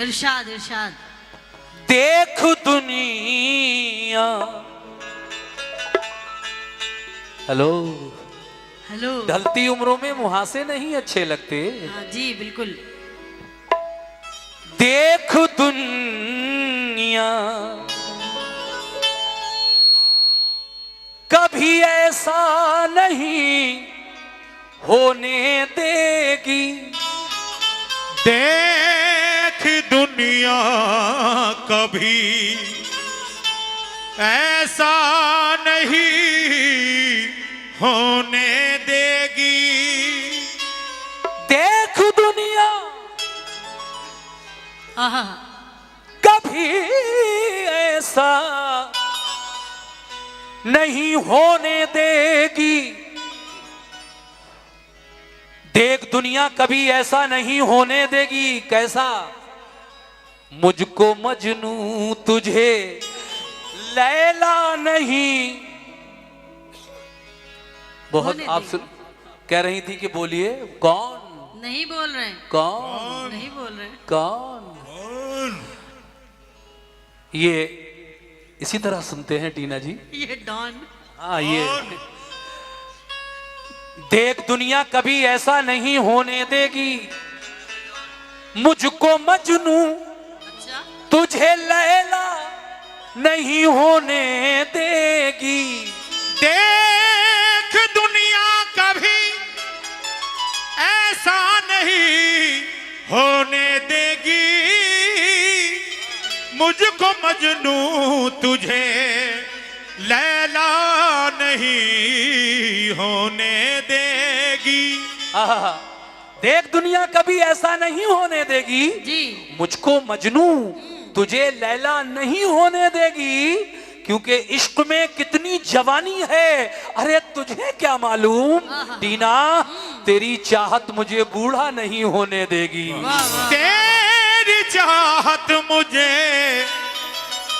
इरशाद इरशाद। देख दुनिया। Hello hello. ढलती उम्रों में मुहासे नहीं अच्छे लगते। हाँ जी बिल्कुल। देख दुनिया कभी ऐसा नहीं होने देगी। देख दुनिया कभी ऐसा नहीं होने देगी। देख दुनिया आहा। कभी ऐसा नहीं होने देगी। देख दुनिया कभी ऐसा नहीं होने देगी। कैसा? मुझको मजनू तुझे लैला नहीं। बहुत आप कह रही थी कि बोलिए। कौन? नहीं बोल रहे। कौन? नहीं बोल रहे। कौन? ये इसी तरह सुनते हैं टीना जी। ये डॉन। हाँ ये देख दुनिया कभी ऐसा नहीं होने देगी। मुझको मजनू अच्छा। तुझे लैला नहीं होने देगी। देख दुनिया कभी ऐसा नहीं होने देगी। मुझको मजनू तुझे लैला नहीं होने देगी। आहा, देख दुनिया कभी ऐसा नहीं होने देगी। जी। मुझको मजनू तुझे लैला नहीं होने देगी। क्योंकि इश्क में कितनी जवानी है। अरे तुझे क्या मालूम टीना, तेरी चाहत मुझे बूढ़ा नहीं होने देगी। तेरी चाहत मुझे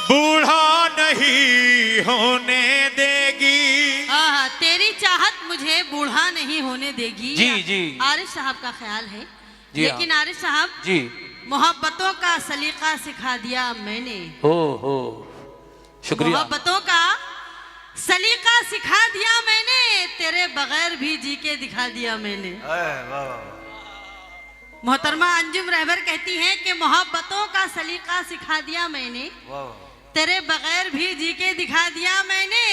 बूढ़ा नहीं होने देगी। हाँ, तेरी चाहत मुझे बूढ़ा नहीं होने देगी। जी जी। आरिफ साहब का ख्याल है। जी लेकिन आरिफ साहब जी। मोहब्बतों का सलीका सिखा दिया मैंने। हो शुक्रिया। मोहब्बतों का सलीका सिखा दिया मैंने। तेरे बगैर भी जी के दिखा दिया मैंने। मोहतरमा अंजुम रहबर कहती हैं कि मोहब्बतों का सलीका सिखा दिया मैंने। तेरे बगैर भी जी के दिखा दिया मैंने।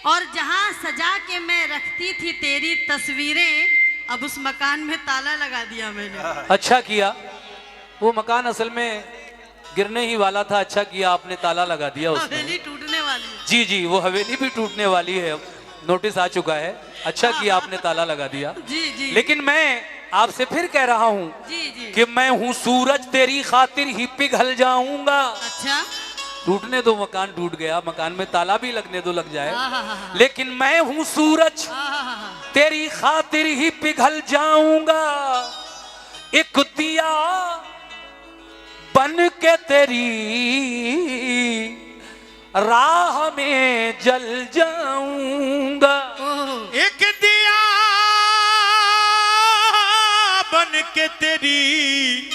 और जहां सजा के मैं रखती थी तेरी तस्वीरें, अब उस मकान में ताला लगा दिया मैंने। अच्छा किया। वो मकान असल में गिरने ही वाला था। अच्छा किया आपने ताला लगा दिया उसमें। हवेली टूटने वाली है। जी जी, वो हवेली भी टूटने वाली है। नोटिस आ चुका है। अच्छा किया आपने ताला लगा दिया। जी जी। लेकिन मैं आपसे फिर कह रहा हूँ जी जी। कि मैं हूँ सूरज, तेरी खातिर ही पिघल जाऊंगा। अच्छा। टूटने दो, मकान टूट गया, मकान में ताला भी लगने दो, लग जाए। हाँ। लेकिन मैं हूँ सूरज, हाँ। तेरी खातिर ही पिघल जाऊंगा। एक दिया बन के तेरी राह में जल जाऊंगा। एक दिया बन के तेरी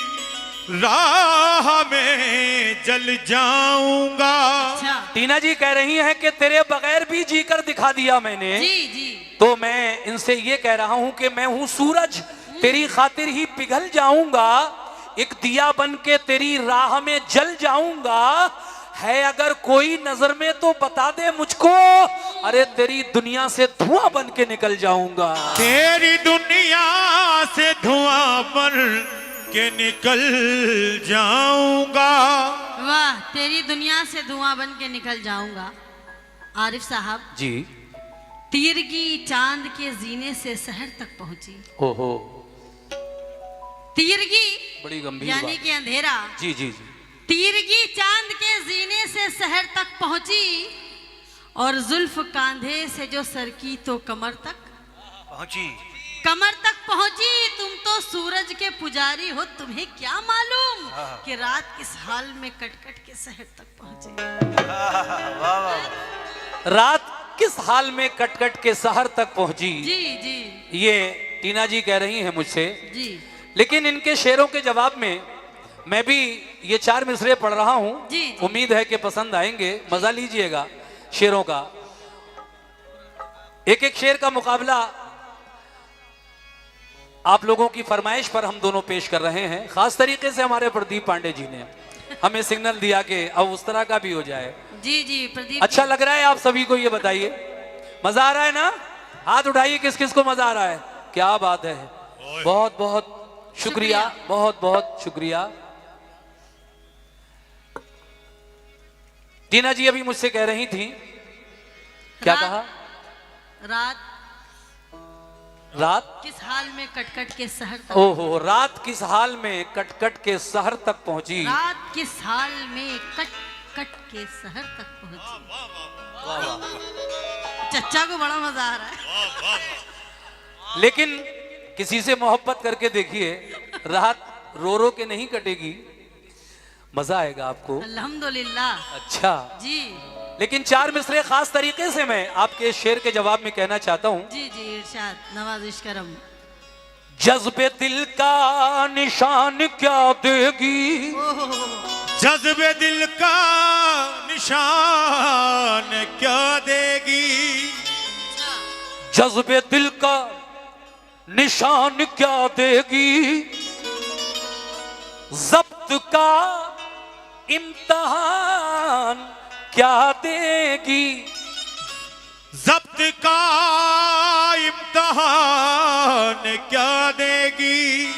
राह में जल जाऊंगा। अच्छा। टीना जी कह रही हैं कि तेरे बगैर भी जीकर दिखा दिया मैंने। जी जी। तो मैं इनसे ये कह रहा हूं कि मैं हूं सूरज, तेरी खातिर ही पिघल जाऊंगा। एक दिया बन के तेरी राह में जल जाऊंगा। है अगर कोई नजर में तो बता दे मुझको। अरे तेरी दुनिया से धुआं बन के निकल जाऊंगा। तेरी दुनिया से धुआं बन के निकल जाऊंगा। वाह, तेरी दुनिया से धुआं बन के निकल जाऊंगा। आरिफ साहब जी। तीरगी चांद के जीने से शहर तक पहुंची। ओहो, तीरगी बड़ी गंभीर यानी बात। कि अंधेरा। जी जी जी। तीरगी चांद के जीने से शहर तक पहुंची। और जुल्फ कांधे से जो सरकी तो कमर तक पहुंची। कमर तक पहुंची। तुम तो सूरज के पुजारी हो, तुम्हें क्या मालूम कि रात किस हाल में कट कट के शहर तक पहुंचे। रात किस हाल में कट कट के शहर तक पहुंची। जी जी। ये टीना जी कह रही हैं मुझसे। जी। लेकिन इनके शेरों के जवाब में मैं भी ये 4 मिसरे पढ़ रहा हूं, जी, जी। उम्मीद है कि पसंद आएंगे, मजा लीजिएगा शेरों का। एक एक शेर का मुकाबला आप लोगों की फरमाइश पर हम दोनों पेश कर रहे हैं। खास तरीके से हमारे प्रदीप पांडे जी ने हमें सिग्नल दिया कि अब उस तरह का भी हो जाए। जी जी प्रदीप अच्छा लग रहा है आप सभी को? ये बताइए, मजा आ रहा है ना? हाथ उठाइए किस किस को मजा आ रहा है। क्या बात है, बहुत बहुत शुक्रिया, बहुत बहुत शुक्रिया। टीना जी अभी मुझसे कह रही थी, क्या कहा? रात रात किस हाल में कटकट के शहर तक, ओहो, रात किस हाल में कटकट के शहर तक पहुंची। रात किस हाल में कटकट के शहर तक पहुंची। चच्चा को बड़ा मजा आ रहा है। लेकिन किसी से मोहब्बत करके देखिए, रात रो रो के नहीं कटेगी, मजा आएगा आपको। अल्हम्दुलिल्लाह। अच्छा जी लेकिन 4 मिसरे खास तरीके से मैं आपके इस शेर के जवाब में कहना चाहता हूं। जी जी इरशाद, नवाजिश करम। जज्बे दिल का निशान क्या देगी, जज्बे दिल का निशान क्या देगी, जज्बे दिल का निशान क्या देगी, जब्त का इम्तिहान क्या देगी, जब्त का इम्तिहान क्या देगी।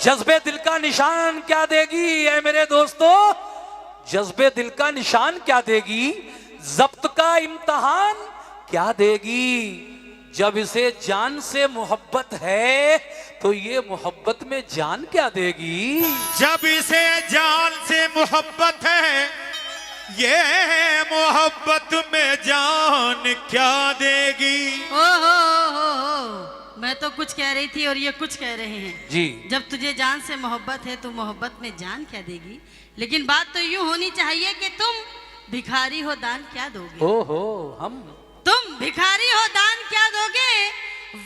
जज्बे दिल का निशान क्या देगी, ऐ मेरे दोस्तों, जज्बे दिल का निशान क्या देगी, जब्त का इम्तिहान क्या देगी। जब इसे जान से मोहब्बत है तो ये मोहब्बत में जान क्या देगी। जब इसे जान से मोहब्बत है, ये मोहब्बत में जान क्या देगी। ओ हो, मैं तो कुछ कह रही थी और ये कुछ कह रहे हैं। जी जब तुझे जान से मोहब्बत है तो मोहब्बत में जान क्या देगी। लेकिन बात तो यूं होनी चाहिए कि तुम भिखारी हो, दान क्या दोगे। ओहो, हम तुम भिखारी हो, दान क्या दोगे,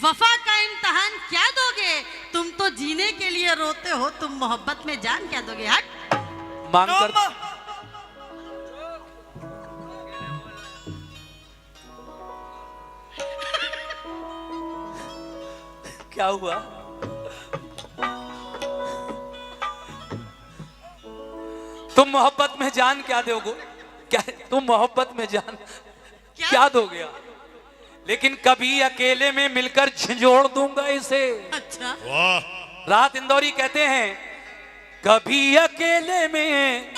वफा का इम्तिहान क्या दोगे। तुम तो जीने के लिए रोते हो, तुम मोहब्बत में जान क्या दोगे। हट मांग कर क्या हुआ? तुम मोहब्बत में जान क्या दोगे, क्या तुम मोहब्बत में जान क्या दोगे। लेकिन कभी अकेले में मिलकर झंझोड़ दूंगा इसे। अच्छा वाह, राहत इंदौरी कहते हैं, कभी अकेले में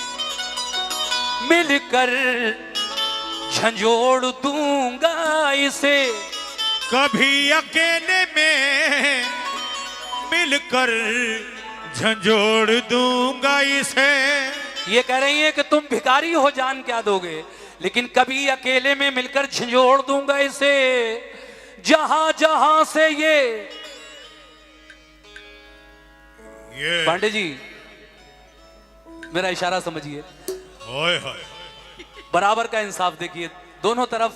मिलकर झंझोड़ दूंगा इसे, कभी अकेले में मिलकर झंझोड़ दूंगा इसे। ये कह रही है कि तुम भिखारी हो, जान क्या दोगे, लेकिन कभी अकेले में मिलकर झंझोड़ दूंगा इसे। जहां जहां से ये पांडे जी मेरा इशारा समझिए, होय होय, बराबर का इंसाफ देखिए, दोनों तरफ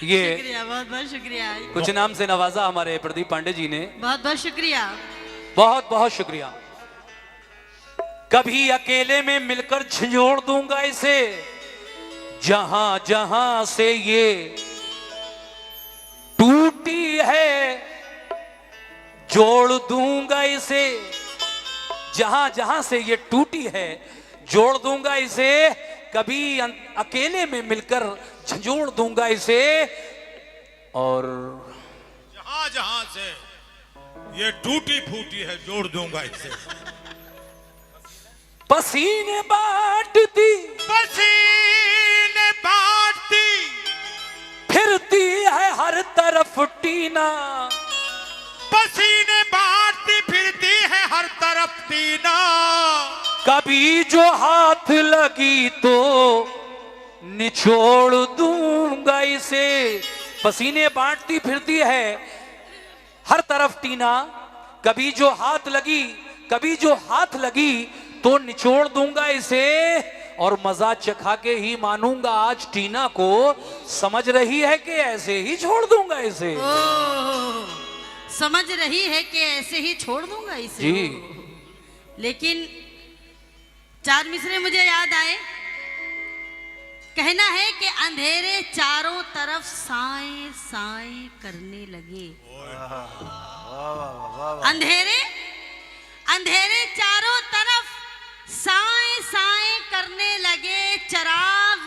ये शुक्रिया, बहुत बहुत शुक्रिया, कुछ नाम से नवाजा हमारे प्रदीप पांडे जी ने, बहुत बहुत शुक्रिया। बहुत बहुत शुक्रिया। कभी अकेले में मिलकर झंझोड़ दूंगा इसे, जहां जहां से ये टूटी है जोड़ दूंगा इसे। जहां जहां से ये टूटी है जोड़ दूंगा इसे, कभी अकेले में मिलकर झंझोड़ दूंगा इसे। और जहां जहां से ये टूटी फूटी है जोड़ दूंगा इसे। पसीने बांटती पसीने बांटती फिरती है हर तरफ टीना, पसीने बांटती फिरती है हर तरफ टीना। कभी जो हाथ लगी तो निचोड़ दूंगा इसे। पसीने बांटती फिरती है हर तरफ टीना, कभी जो हाथ लगी, कभी जो हाथ लगी तो निचोड़ दूंगा इसे। और मजा चखा के ही मानूंगा आज टीना को, समझ रही है कि ऐसे ही छोड़ दूंगा इसे। समझ रही है कि ऐसे ही छोड़ दूंगा इसे। जी। लेकिन चार मिसरे मुझे याद आए। कहना है कि अंधेरे चारों तरफ साए साए करने लगे। अंधेरे अंधेरे चारों तरफ साए साए करने लगे। चिराग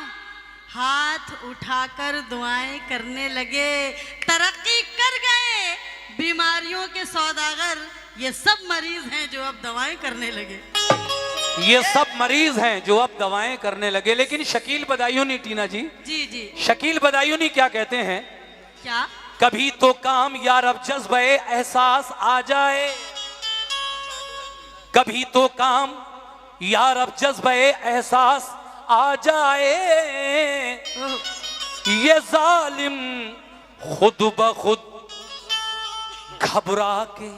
हाथ उठाकर दुआएं करने लगे। तरक्की कर गए बीमारियों के सौदागर। ये सब मरीज हैं जो अब दवाएं करने लगे। ये सब मरीज हैं जो अब दवाएं करने लगे। लेकिन शकील बदायूनी, टीना जी, जी शकील बदायूनी क्या कहते हैं? क्या? कभी तो काम यार अब जज्बे एहसास आ जाए, कभी तो काम यार अब जज्बे एहसास आ जाए। ये जालिम खुद ब खुद घबरा के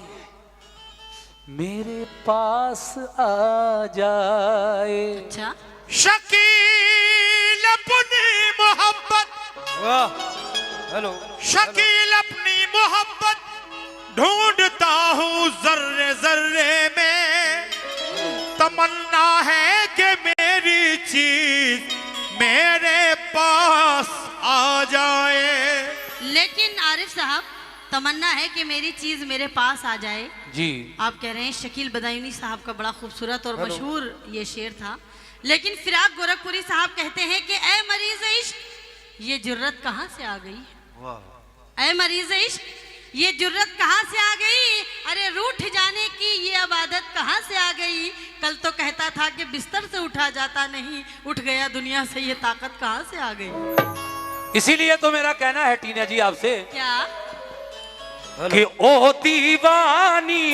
मेरे पास आ जाए। अच्छा, शकील अपनी मोहब्बत, हेलो, शकील अपनी मोहब्बत ढूंढता हूँ जर्रे जर्रे में। तमन्ना है कि मेरी चीज मेरे पास आ जाए। लेकिन आरिफ साहब, तमन्ना है कि मेरी चीज मेरे पास आ जाए। जी, आप कह रहे हैं शकील बदायूनी साहब का बड़ा खूबसूरत और मशहूर ये शेर था। लेकिन फिराक गोरखपुरी साहब कहते हैं कि ए मरीज इश्क, ये जुर्रत कहाँ से आ गई? ए मरीज इश्क, ये जुर्रत कहाँ से आ गई? अरे रूठ जाने की ये अब आदत कहाँ से आ गई? कल तो कहता था कि बिस्तर से उठा जाता नहीं, उठ गया दुनिया से, ये ताकत कहाँ से आ गई? इसीलिए तो मेरा कहना है टीना जी आपसे क्या कि ओ दीवानी